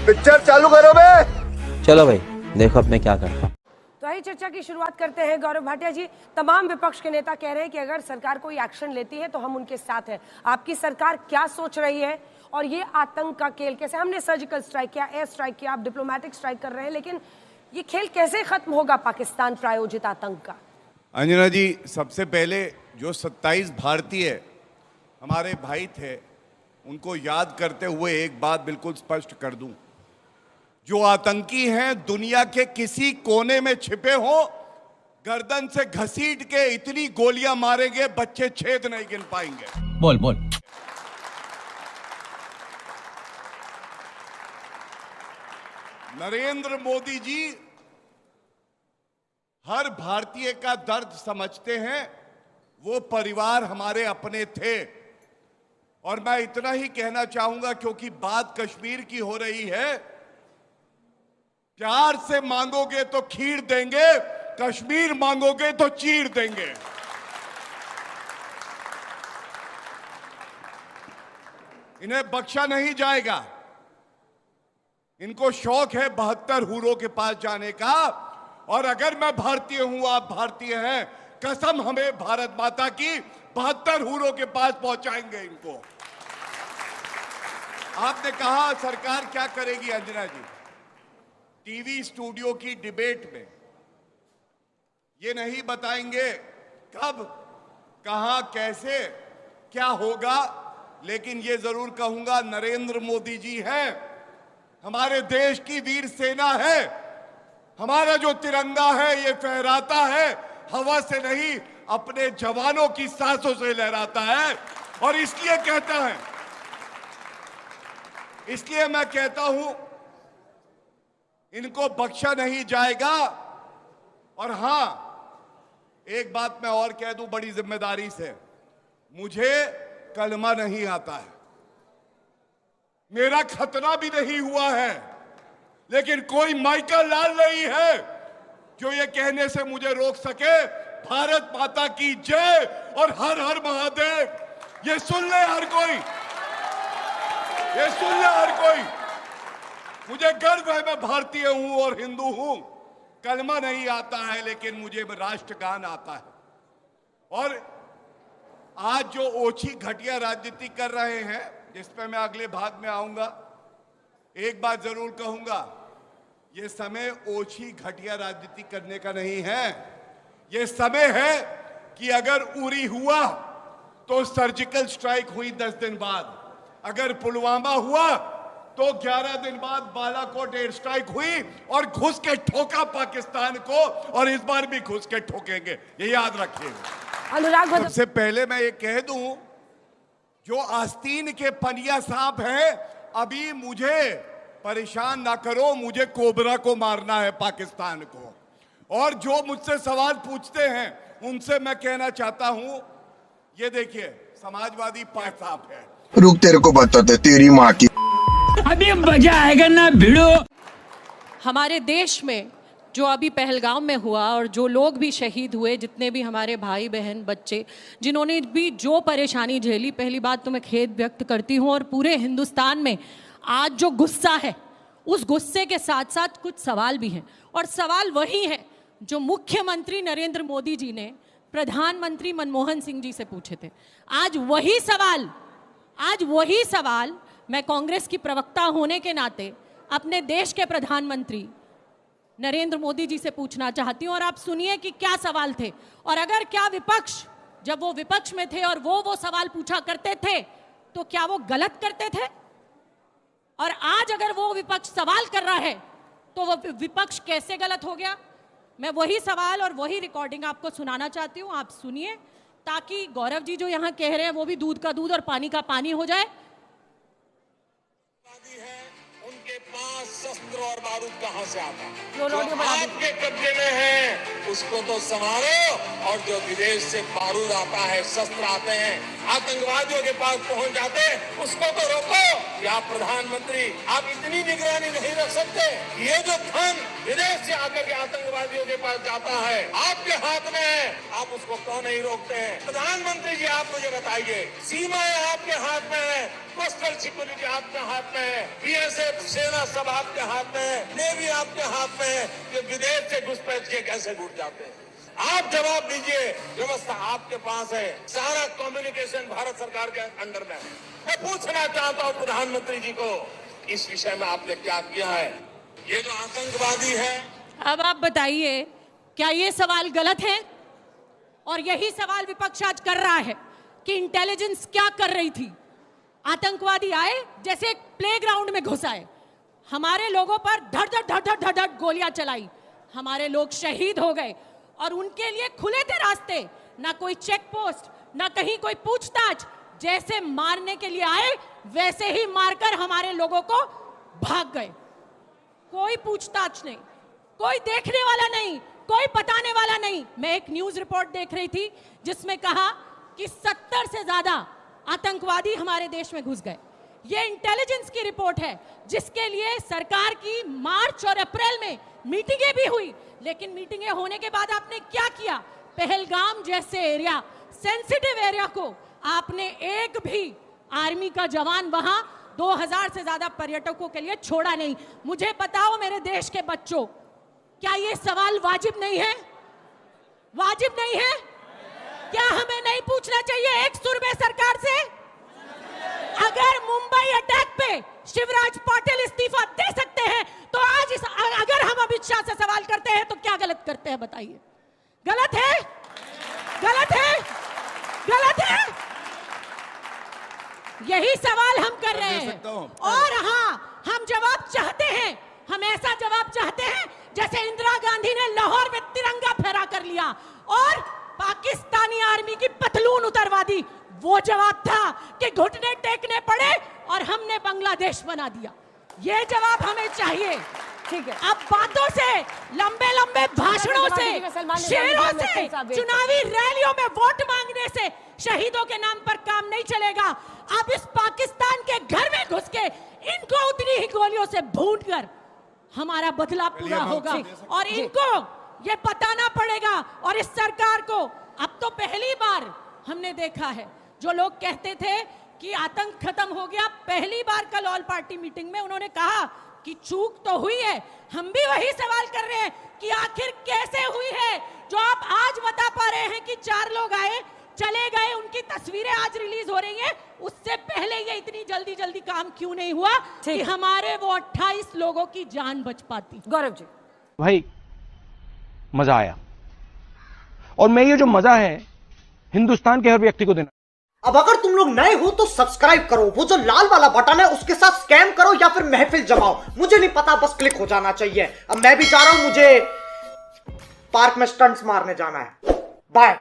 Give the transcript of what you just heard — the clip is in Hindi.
पिक्चर चालू करो बे। चलो भाई देखो अब मैं क्या करता हूँ। तो आइए चर्चा की शुरुआत करते हैं। गौरव भाटिया जी, तमाम विपक्ष के नेता कह रहे हैं कि अगर सरकार कोई एक्शन लेती है तो हम उनके साथ हैं। आपकी सरकार क्या सोच रही है? और ये आतंक का खेल कैसे, हमने सर्जिकल स्ट्राइक किया, एयर स्ट्राइक किया, आप डिप्लोमेटिक स्ट्राइक कर रहे हैं, लेकिन ये खेल कैसे खत्म होगा पाकिस्तान प्रायोजित आतंक का? अंजना जी, सबसे पहले जो 27 भारतीय हमारे भाई थे उनको याद करते हुए एक बात बिल्कुल स्पष्ट कर दूं, जो आतंकी हैं दुनिया के किसी कोने में छिपे हो, गर्दन से घसीट के इतनी गोलियां मारेंगे बच्चे छेद नहीं गिन पाएंगे। बोल बोल। नरेंद्र मोदी जी हर भारतीय का दर्द समझते हैं। वो परिवार हमारे अपने थे। और मैं इतना ही कहना चाहूंगा, क्योंकि बात कश्मीर की हो रही है, प्यार से मांगोगे तो खीर देंगे, कश्मीर मांगोगे तो चीर देंगे। इन्हें बख्शा नहीं जाएगा। इनको शौक है 72 हूरों के पास जाने का। और अगर मैं भारतीय हूं, आप भारतीय हैं, कसम हमें भारत माता की 72 हूरों के पास पहुंचाएंगे इनको। आपने कहा सरकार क्या करेगी अंजना जी, टीवी स्टूडियो की डिबेट में ये नहीं बताएंगे कब, कहां, कैसे, क्या होगा, लेकिन ये जरूर कहूंगा नरेंद्र मोदी जी हैं, हमारे देश की वीर सेना है। हमारा जो तिरंगा है ये फहराता है, हवा से नहीं अपने जवानों की सांसों से लहराता है। और इसलिए कहता है, इसलिए मैं कहता हूं इनको बख्शा नहीं जाएगा। और हां, एक बात मैं और कह दूं बड़ी जिम्मेदारी से, मुझे कलमा नहीं आता है, मेरा खतना भी नहीं हुआ है, लेकिन कोई माइका लाल नहीं है जो ये कहने से मुझे रोक सके भारत माता की जय और हर हर महादेव। ये सुन ले हर कोई, ये सुन ले हर कोई। मुझे गर्व है मैं भारतीय हूं और हिंदू हूं। कलमा नहीं आता है लेकिन मुझे राष्ट्रगान आता है। और आज जो ओछी घटिया राजनीति कर रहे हैं, जिस पे मैं अगले भाग में आऊंगा, एक बात जरूर कहूंगा, ये समय ओछी घटिया राजनीति करने का नहीं है। ये समय है कि अगर उरी हुआ तो सर्जिकल स्ट्राइक हुई 10 दिन बाद, अगर पुलवामा हुआ तो 11 दिन बाद बालाकोट एयर स्ट्राइक हुई और घुस के ठोका पाकिस्तान को, और इस बार भी घुस के ठोकेंगे, ये याद रखिएगा। अनुराग, सबसे पहले मैं ये कह दूं, जो आस्तीन के पनिया सांप हैं, अभी मुझे परेशान ना करो, मुझे कोबरा को मारना है पाकिस्तान को। और जो मुझसे सवाल पूछते हैं उनसे मैं कहना चाहता हूं, ये देखिए समाजवादी पार्टी सांप है। रुक, तेरे को बताते तेरी माँ की अभी मजा आएगा ना भिड़ो। हमारे देश में जो अभी पहलगाम में हुआ और जो लोग भी शहीद हुए, जितने भी हमारे भाई बहन बच्चे जिन्होंने भी जो परेशानी झेली, पहली बात तो मैं खेद व्यक्त करती हूँ। और पूरे हिंदुस्तान में आज जो गुस्सा है, उस गुस्से के साथ साथ कुछ सवाल भी हैं। और सवाल वही है जो मुख्यमंत्री नरेंद्र मोदी जी ने प्रधानमंत्री मनमोहन सिंह जी से पूछे थे। आज वही सवाल मैं कांग्रेस की प्रवक्ता होने के नाते अपने देश के प्रधानमंत्री नरेंद्र मोदी जी से पूछना चाहती हूं। और आप सुनिए कि क्या सवाल थे, और अगर क्या विपक्ष, जब वो विपक्ष में थे और वो सवाल पूछा करते थे, तो क्या वो गलत करते थे? और आज अगर वो विपक्ष सवाल कर रहा है तो वो विपक्ष कैसे गलत हो गया? मैं वही सवाल और वही रिकॉर्डिंग आपको सुनाना चाहती हूं, आप सुनिए, ताकि गौरव जी जो यहां कह रहे हैं वो भी दूध का दूध और पानी का पानी हो जाए। उनके पास शस्त्र और बारूद कहां से आता है? जो आपके कब्जे में है उसको तो संभालो, और जो विदेश से बारूद आता है, शस्त्र आते हैं, आतंकवादियों के पास पहुंच जाते हैं, उसको तो रोको। या प्रधानमंत्री, आप इतनी निगरानी नहीं रख सकते? ये जो धन विदेश से आकर के आतंकवादियों के पास जाता है, आपके हाथ में है, आप उसको क्यों नहीं रोकते हैं? प्रधानमंत्री जी, आप मुझे बताइए, सीमाएं आपके हाथ में है, कोस्टल सिक्योरिटी आपके हाथ में है, में से सेना सब आपके हाथ में है, नेवी आपके हाथ में है कि विदेश से घुसपैठ के कैसे घुस जाते हैं। आप जवाब दीजिए, व्यवस्था आपके पास है, सारा कम्युनिकेशन भारत सरकार के अंडर में है। मैं पूछना चाहता हूं प्रधानमंत्री जी को, इस विषय में आपने क्या किया है? ये जो आतंकवादी है, अब आप बताइए, क्या ये सवाल गलत है? और यही सवाल विपक्ष आज कर रहा है कि इंटेलिजेंस क्या कर रही थी? आतंकवादी आए जैसे एक प्लेग्राउंड में घुस आए, हमारे लोगों पर धड़ धड़ धड़ धड़ धड़ धड़ गोलियां चलाई, हमारे लोग शहीद हो गए और उनके लिए खुले थे रास्ते, ना कोई चेक पोस्ट, ना कहीं कोई पूछताछ। जैसे मारने के लिए आए वैसे ही मारकर हमारे लोगों को भाग गए। कोई पूछताछ नहीं, कोई देखने वाला नहीं, कोई बताने वाला नहीं। मैं एक न्यूज रिपोर्ट देख रही थी जिसमें कहा कि 70 से ज्यादा आतंकवादी हमारे देश में घुस गए। ये इंटेलिजेंस की रिपोर्ट है जिसके लिए सरकार की मार्च और अप्रैल में मीटिंगें भी हुई, लेकिन मीटिंगें होने के बाद आपने क्या किया? पहलगाम जैसे एरिया, सेंसिटिव एरिया को आपने एक भी आर्मी का जवान वहां 2000 से ज्यादा पर्यटकों के लिए छोड़ा नहीं। मुझे बताओ मेरे देश के बच्चों, क्या ये सवाल वाजिब नहीं है? वाजिब नहीं है? क्या हमें नहीं पूछना चाहिए एक सुर में सरकार से? अगर मुंबई अटैक पे शिवराज पाटिल इस्तीफा दे सकते हैं तो आज अगर हम अमित शाह से सवाल करते हैं तो क्या गलत करते हैं? बताइए। गलत है? गलत है? गलत है? यही सवाल हम कर रहे हैं। और हाँ, हम जवाब चाहते हैं, हम ऐसा जवाब चाहते हैं जैसे इंदिरा गांधी ने लाहौर में तिरंगा फहरा कर लिया और पाकिस्तानी आर्मी की पतलून उतरवा दी। वो जवाब था कि घुटने टेकने पड़े और हमने बांग्लादेश बना दिया। ये जवाब हमें चाहिए। ठीक है, अब बातों से, लंबे लंबे भाषणों से, शेरों से, चुनावी रैलियों में वोट मांगने से शहीदों के नाम पर काम नहीं चलेगा। अब इस पाकिस्तान के घर में घुस के इनको उतनी ही गोलियों से भून कर हमारा बदला पूरा होगा और इनको ये बताना पड़ेगा। और इस सरकार को अब तो पहली बार हमने देखा है, जो लोग कहते थे कि आतंक खत्म हो गया, पहली बार कल ऑल पार्टी मीटिंग में उन्होंने कहा कि चूक तो हुई है। हम भी वही सवाल कर रहे हैं कि आखिर कैसे हुई है, जो आप आज बता पा रहे हैं कि 4 लोग आए चले गए, उनकी तस्वीरें आज रिलीज हो रही हैं। उससे पहले ये इतनी जल्दी जल्दी काम क्यों नहीं हुआ कि हमारे वो 28 लोगों की जान बच पाती? गौरव जी। भाई मजा आया, और मैं ये जो मजा है हिंदुस्तान के हर व्यक्ति को देना। अब अगर तुम लोग नए हो तो सब्सक्राइब करो, वो जो लाल वाला बटन है उसके साथ स्कैम करो या फिर महफिल जमाओ, मुझे नहीं पता, बस क्लिक हो जाना चाहिए। अब मैं भी जा रहा हूं, मुझे पार्क में स्टंट्स मारने जाना है। बाय।